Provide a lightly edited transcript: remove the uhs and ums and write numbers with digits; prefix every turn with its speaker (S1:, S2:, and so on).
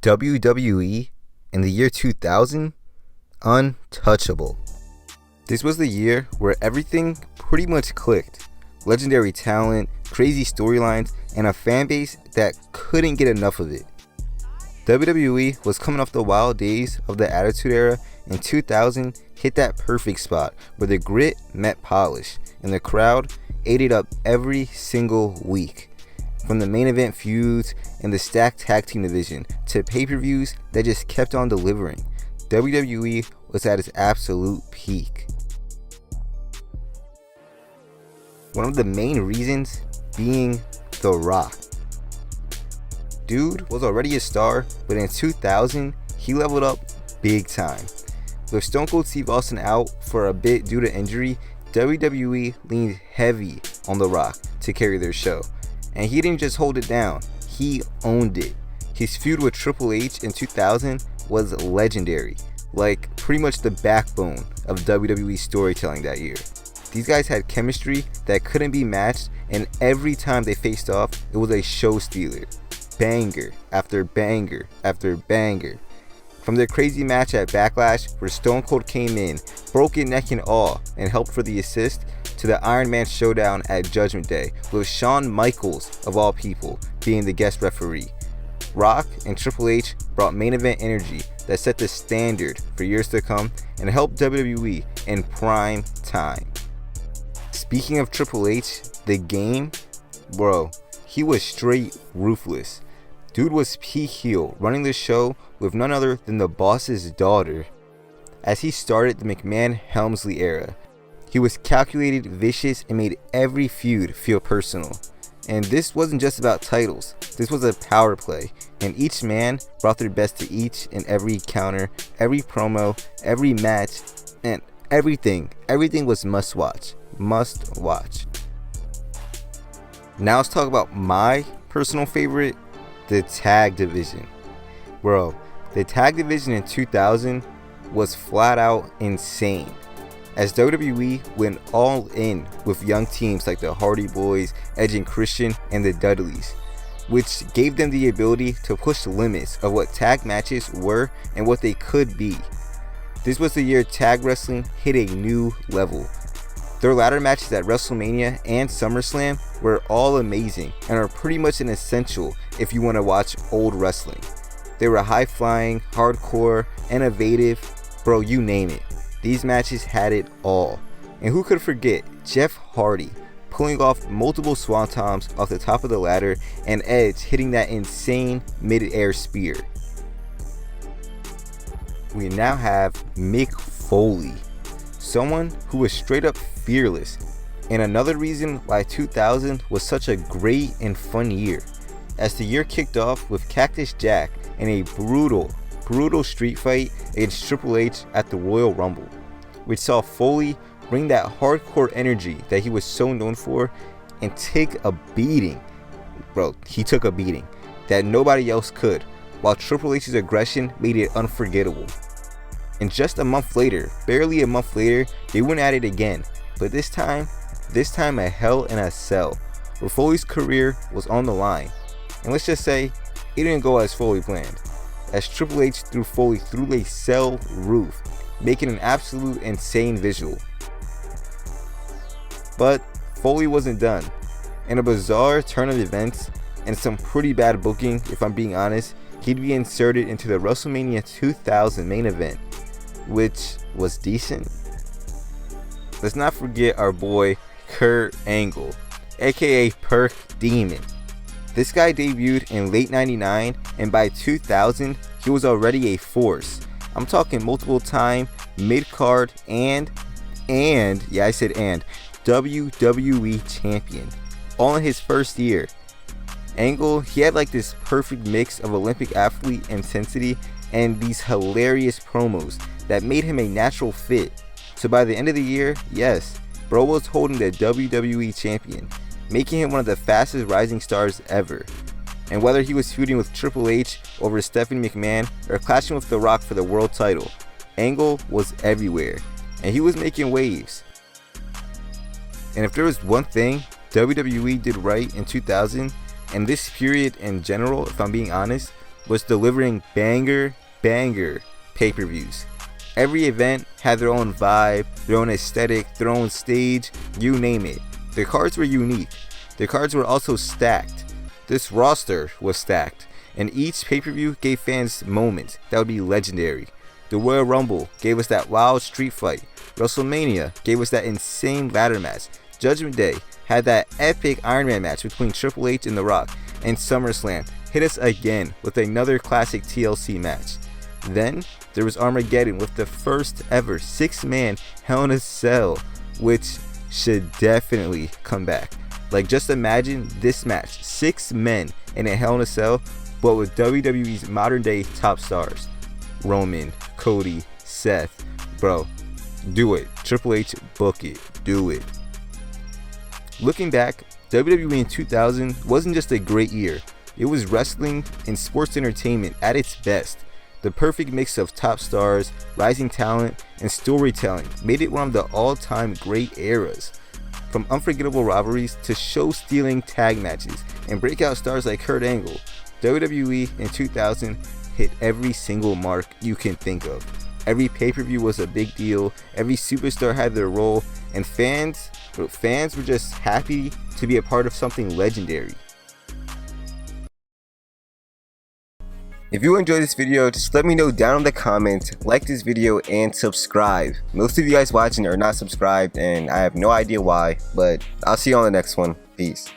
S1: WWE in the year 2000, untouchable. This was the year where everything pretty much clicked. Legendary talent, crazy storylines, and a fan base that couldn't get enough of it. WWE was coming off the wild days of the Attitude Era, and 2000 hit that perfect spot where the grit met polish, and the crowd ate it up every single week. From the main event feuds and the stacked tag team division to pay-per-views that just kept on delivering, WWE was at its absolute peak. One of the main reasons being The Rock. Dude was already a star, but in 2000, he leveled up big time. With Stone Cold Steve Austin out for a bit due to injury, WWE leaned heavy on The Rock to carry their show. And he didn't just hold it down, he owned it. His feud with Triple H in 2000 was legendary, like pretty much the backbone of WWE storytelling that year. These guys had chemistry that couldn't be matched, and every time they faced off, it was a show stealer. Banger after banger after banger. From their crazy match at Backlash, where Stone Cold came in, broken neck and all, and helped for the assist, to the Iron Man showdown at Judgment Day, with Shawn Michaels, of all people, being the guest referee. Rock and Triple H brought main event energy that set the standard for years to come and helped WWE in prime time. Speaking of Triple H, the Game, bro, he was straight ruthless. Dude was peak heel, running the show with none other than the boss's daughter. As he started the McMahon-Helmsley era, he was calculated, vicious, and made every feud feel personal. And this wasn't just about titles, this was a power play, and each man brought their best to each and every counter, every promo, every match, and everything was must watch. Now let's talk about my personal favorite, the tag division. Bro, the tag division in 2000 was flat out insane, as WWE went all in with young teams like the Hardy Boys, Edge and Christian, and the Dudleys, which gave them the ability to push the limits of what tag matches were and what they could be. This was the year tag wrestling hit a new level. Their ladder matches at WrestleMania and SummerSlam were all amazing and are pretty much an essential if you want to watch old wrestling. They were high-flying, hardcore, innovative, bro, you name it. These matches had it all. And who could forget Jeff Hardy pulling off multiple swantons off the top of the ladder and Edge hitting that insane mid-air spear. We now have Mick Foley, someone who was straight up fearless, and another reason why 2000 was such a great and fun year, as the year kicked off with Cactus Jack in a brutal street fight against Triple H at the Royal Rumble, which saw Foley bring that hardcore energy that he was so known for and take a beating. Bro, he took a beating that nobody else could, while Triple H's aggression made it unforgettable. And just a month later, barely a month later, they went at it again, but this time a Hell in a Cell, where Foley's career was on the line. And let's just say, it didn't go as Foley planned, as Triple H threw Foley through a cell roof, making an absolute insane visual. But Foley wasn't done. In a bizarre turn of events, and some pretty bad booking if I'm being honest, he'd be inserted into the WrestleMania 2000 main event, which was decent. Let's not forget our boy Kurt Angle, aka Perk Demon. This guy debuted in late 99, and by 2000 he was already a force. I'm talking multiple time mid-card and WWE champion, all in his first year. Angle, he had like this perfect mix of Olympic athlete intensity and these hilarious promos that made him a natural fit. So by the end of the year, yes, bro was holding the WWE champion, making him one of the fastest rising stars ever. And whether he was feuding with Triple H over Stephanie McMahon or clashing with The Rock for the world title, Angle was everywhere, and he was making waves. And if there was one thing WWE did right in 2000, and this period in general, if I'm being honest, was delivering banger pay-per-views. Every event had their own vibe, their own aesthetic, their own stage, you name it. The cards were unique. The cards were also stacked. This roster was stacked, and each pay-per-view gave fans moments that would be legendary. The Royal Rumble gave us that wild street fight. WrestleMania gave us that insane ladder match. Judgment Day had that epic Iron Man match between Triple H and The Rock. And SummerSlam hit us again with another classic TLC match. Then there was Armageddon with the first ever 6-man Hell in a Cell, which should definitely come back. Like, just imagine this match, 6 men in a Hell in a Cell, but with WWE's modern day top stars. Roman, Cody, Seth, bro, do it. Triple H, book it, do it. Looking back, WWE in 2000 wasn't just a great year, it was wrestling and sports entertainment at its best. The perfect mix of top stars, rising talent, and storytelling made it one of the all-time great eras. From unforgettable rivalries to show-stealing tag matches and breakout stars like Kurt Angle, WWE in 2000 hit every single mark you can think of. Every pay-per-view was a big deal, every superstar had their role, and fans were just happy to be a part of something legendary. If you enjoyed this video, just let me know down in the comments, like this video, and subscribe. Most of you guys watching are not subscribed, and I have no idea why, but I'll see you on the next one. Peace.